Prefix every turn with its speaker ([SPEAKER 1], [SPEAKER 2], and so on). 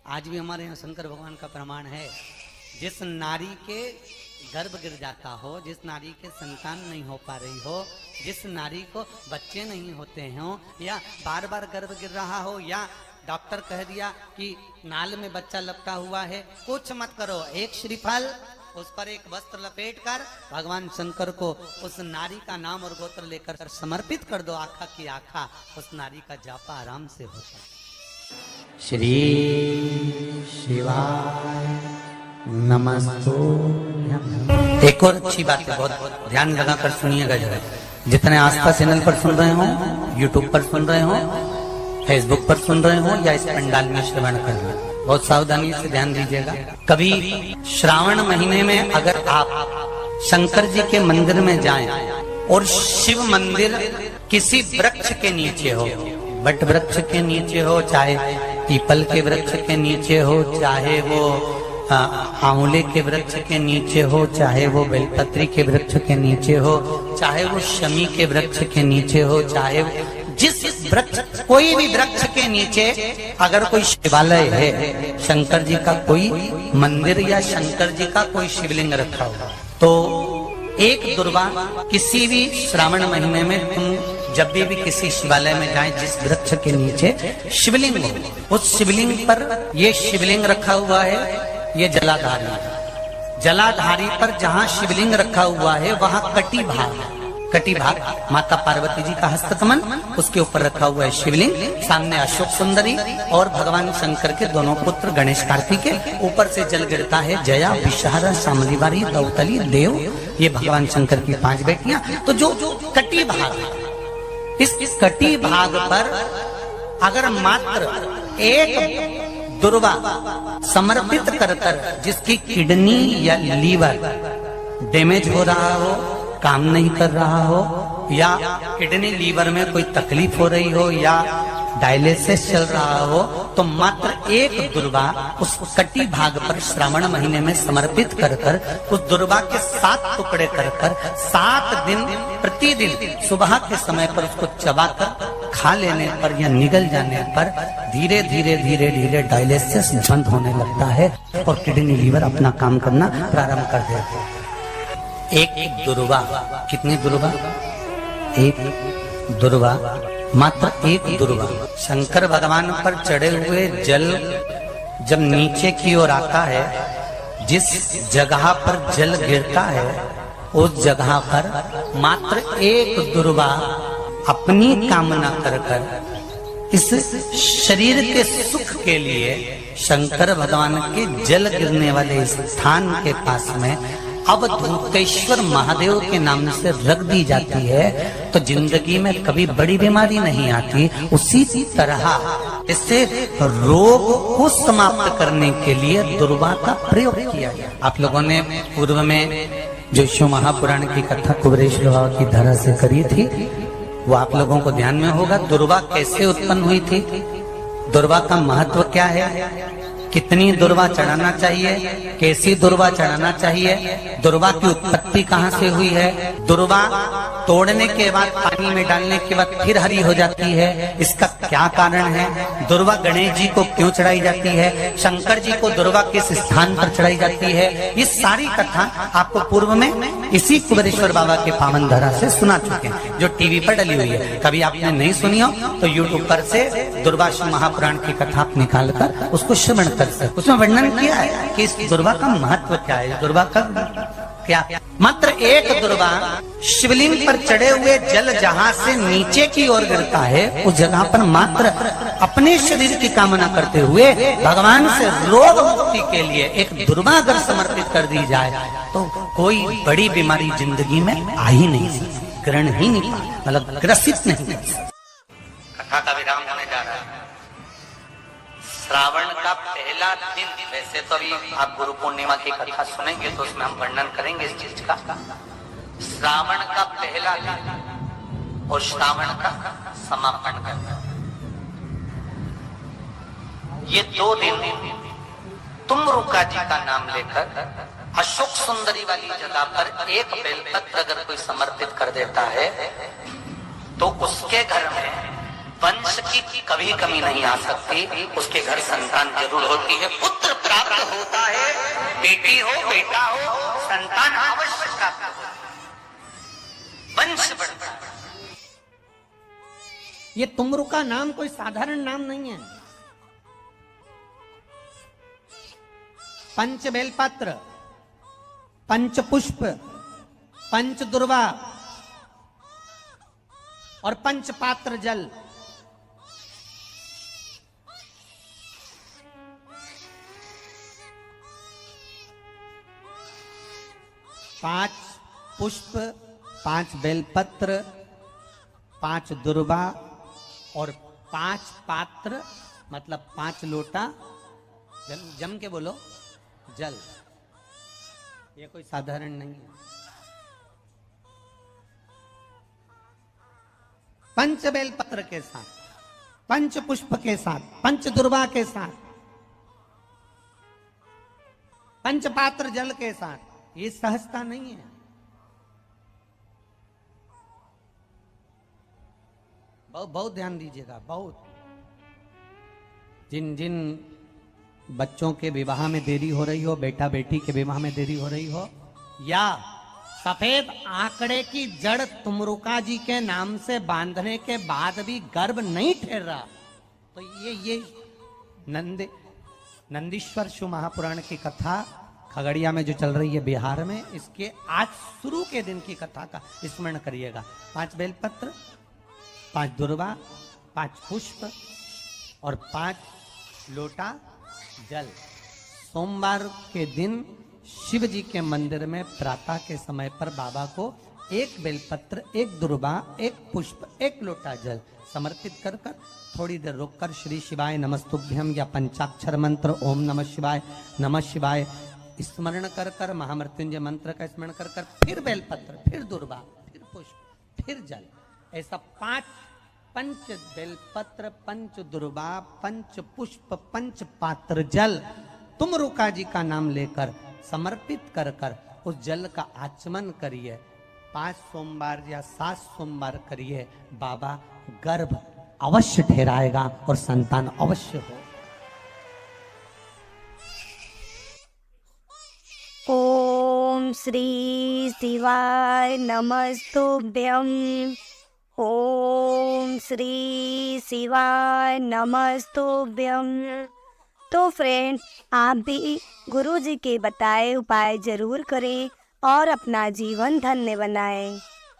[SPEAKER 1] आज भी हमारे यहाँ शंकर भगवान का प्रमाण है, जिस नारी के गर्भ गिर जाता हो, जिस नारी के संतान नहीं हो पा रही हो, जिस नारी को बच्चे नहीं होते हो, या बार बार गर्भ गिर रहा हो, या डॉक्टर कह दिया कि नाल में बच्चा लपटा हुआ है, कुछ मत करो, एक श्रीफल उस पर एक वस्त्र लपेट कर भगवान शंकर को उस नारी का नाम और गोत्र लेकर समर्पित कर दो, आखा की आखा उस नारी का जापा आराम से होता है। श्री शिवाय नमस्तुभ्यं। एक और अच्छी बात है, बहुत ध्यान लगाकर सुनिएगा जरा। जितने आस्था चैनल पर सुन रहे हो, यूट्यूब पर सुन रहे हो, फेसबुक पर सुन रहे हो, या इस पंडाल में श्रवण कर रहे हो, बहुत सावधानी से ध्यान दीजिएगा। कभी श्रावण महीने में अगर आप शंकर जी के मंदिर में जाएं और शिव मंदिर किसी वृक्ष के नीचे हो, बट वृक्ष के नीचे हो, चाहे पीपल के वृक्ष के नीचे हो, चाहे वो आंवले के वृक्ष के नीचे हो, चाहे वो बेलपत्री के वृक्ष के नीचे हो, चाहे वो शमी के वृक्ष के नीचे हो, चाहे जिस वृक्ष, कोई भी वृक्ष के नीचे अगर कोई शिवालय है, शंकर जी का कोई मंदिर या शंकर जी का कोई शिवलिंग रखा हो, तो एक दुर्वा किसी भी श्रावण महीने में तुम जब भी किसी शिवालय में जाएं, जिस वृक्ष के नीचे शिवलिंग हो, उस शिवलिंग पर ये शिवलिंग रखा हुआ है, ये जलाधारी है। जलाधारी पर जहाँ शिवलिंग रखा हुआ है वहाँ कटी भाग, कटी भाग माता पार्वती जी का हस्तकमल, उसके ऊपर रखा हुआ है शिवलिंग, सामने अशोक सुंदरी और भगवान शंकर के दोनों पुत्र गणेश कार्तिकेय, ऊपर से जल गिरता है जया, विषहारा, शामलीवारी, दौतली, देव, ये भगवान शंकर की 5 बेटियां। तो जो कटी भाग है, इस कटी भाग पर अगर मात्र एक दुर्वा समर्पित कर कर, जिसकी किडनी या लीवर डैमेज हो रहा हो, काम नहीं कर रहा हो, या किडनी लीवर में कोई तकलीफ हो रही हो, या डायलिसिस चल रहा हो, तो मात्र एक दुर्वा उस कटी भाग पर श्रावण महीने में समर्पित कर कर, उस दुर्वा के 7 टुकड़े कर कर 7 दिन प्रतिदिन सुबह के समय पर उसको चबाकर खा लेने पर या निगल जाने पर धीरे धीरे धीरे धीरे डायलिसिस बंद होने लगता है और किडनी लीवर अपना काम करना प्रारंभ कर देते हैं। एक दुर्वा, कितनी दुर्वा? एक दुर्वा, मात्र एक दुर्वा। शंकर भगवान पर चढ़े हुए जल जब नीचे की ओर आता है, जिस जगह पर जल गिरता है उस जगह पर मात्र एक दुर्वा अपनी कामना कर कर इस शरीर के सुख के लिए शंकर भगवान के जल गिरने वाले स्थान के पास में अवधूतेश्वर महादेव के नाम से रख दी जाती है, तो जिंदगी में कभी बड़ी बीमारी नहीं आती। उसी तरह इससे रोग को समाप्त करने के लिए दुर्वा का प्रयोग किया गया। आप लोगों ने पूर्व में जो शिव महापुराण की कथा कुबेरेश बाबा की धरा से करी थी, वो आप लोगों को ध्यान में होगा। दुर्वा कैसे उत्पन्न हुई थी, दुर्वा का महत्व क्या है, कितनी दुर्वा चढ़ाना चाहिए, कैसी दुर्वा चढ़ाना चाहिए, दुर्वा की उत्पत्ति कहाँ से हुई है, दुर्वा तोड़ने के बाद पानी में डालने के बाद फिर हरी हो जाती है, इसका क्या कारण है, दुर्वा गणेश जी को क्यों चढ़ाई जाती है, शंकर जी को दुर्वा किस स्थान पर चढ़ाई जाती है, ये सारी कथा आपको पूर्व में इसी कुबेरेश्वर बाबा के पावन धरा से सुना चुके हैं, जो टीवी पर डली हुई है। कभी आपने नहीं सुनी हो तो यूट्यूब पर से दुर्वा शिव महापुराण की कथा आप निकाल कर उसको श्रवण कर सकते। उसमें वर्णन किया है कि इस दुर्वा का महत्व क्या है, दुर्वा का क्या। मात्र एक दुर्वा शिवलिंग पर चढ़े हुए जल जहां से नीचे की ओर गिरता है, उस जगह पर मात्र अपने शरीर की कामना करते हुए भगवान से रोग मुक्ति के लिए एक दुर्वा अगर समर्पित कर दी जाए तो कोई बड़ी बीमारी जिंदगी में आ ही नहीं सकती, ग्रहण ही नहीं, मतलब ग्रसित नहीं। कथा का विराम होने जा रहा है। श्रावण का पहला दिन, वैसे तो अभी आप गुरु पूर्णिमा की कथा सुनेंगे तो उसमें हम वर्णन करेंगे इस चीज का। श्रावण का पहला दिन और श्रावण का समापन करना, ये 2 दिन तुम रुका जी का नाम लेकर अशोक सुंदरी वाली जगह पर एक बेलपत्र अगर कोई समर्पित कर देता है तो उसके घर में वंश की कभी कमी नहीं आ सकती, उसके घर संतान जरूर होती है, पुत्र प्राप्त होता है, बेटी हो बेटा हो संतान अवश्य प्राप्त होता है, वंश बढ़ता है।
[SPEAKER 2] ये तुमरु का नाम कोई साधारण नाम नहीं है। पंच बेलपत्र, पंच पुष्प, पंच दुर्वा और पंच पात्र जल, पांच पुष्प, पांच बेलपत्र, पांच दुर्वा और पांच पात्र मतलब 5 लोटा जम के बोलो जल। ये कोई साधारण नहीं है। पंच बेलपत्र के साथ, पंच पुष्प के साथ, पंच दुर्वा के साथ, पंच पात्र जल के साथ, ये सहजता नहीं है। बहुत बहुत ध्यान दीजिएगा। बहुत जिन जिन बच्चों के विवाह में देरी हो रही हो, बेटा बेटी के विवाह में देरी हो रही हो, या सफेद आंकड़े की जड़ तुमरुका जी के नाम से बांधने के बाद भी गर्भ नहीं ठहर रहा, तो ये नंदीश्वर शिव महापुराण की कथा खगड़िया में जो चल रही है बिहार में, इसके आज शुरू के दिन की कथा का स्मरण करिएगा। 5 बेलपत्र, 5 दुर्वा, 5 पुष्प और 5 लोटा जल। सोमवार के दिन शिव जी के मंदिर में प्रातः के समय पर बाबा को 1 बेलपत्र, 1 दुर्वा, 1 पुष्प, 1 लोटा जल समर्पित कर कर थोड़ी देर रुककर श्री शिवाय नमस्तुभ्यम या पंचाक्षर मंत्र ओम नमः शिवाय स्मरण कर कर, महामृत्युंजय मंत्र का स्मरण कर कर, फिर बेलपत्र, फिर दुर्वा, फिर पुष्प, फिर जल, ऐसा 5 पंच बेलपत्र, पंच दुर्वा, पंच पुष्प, पंच पात्र जल तुमरुका जी का नाम लेकर समर्पित कर कर उस जल का आचमन करिए। 5 सोमवार या 7 सोमवार करिए, बाबा गर्भ अवश्य ठहराएगा और संतान अवश्य हो।
[SPEAKER 3] ओम श्री शिवाय नमस्तुभ्यं। ओम श्री शिवाय नमस्तुभ्यं। तो फ्रेंड, आप भी गुरु जी के बताए उपाय जरूर करें और अपना जीवन धन्य बनाएं।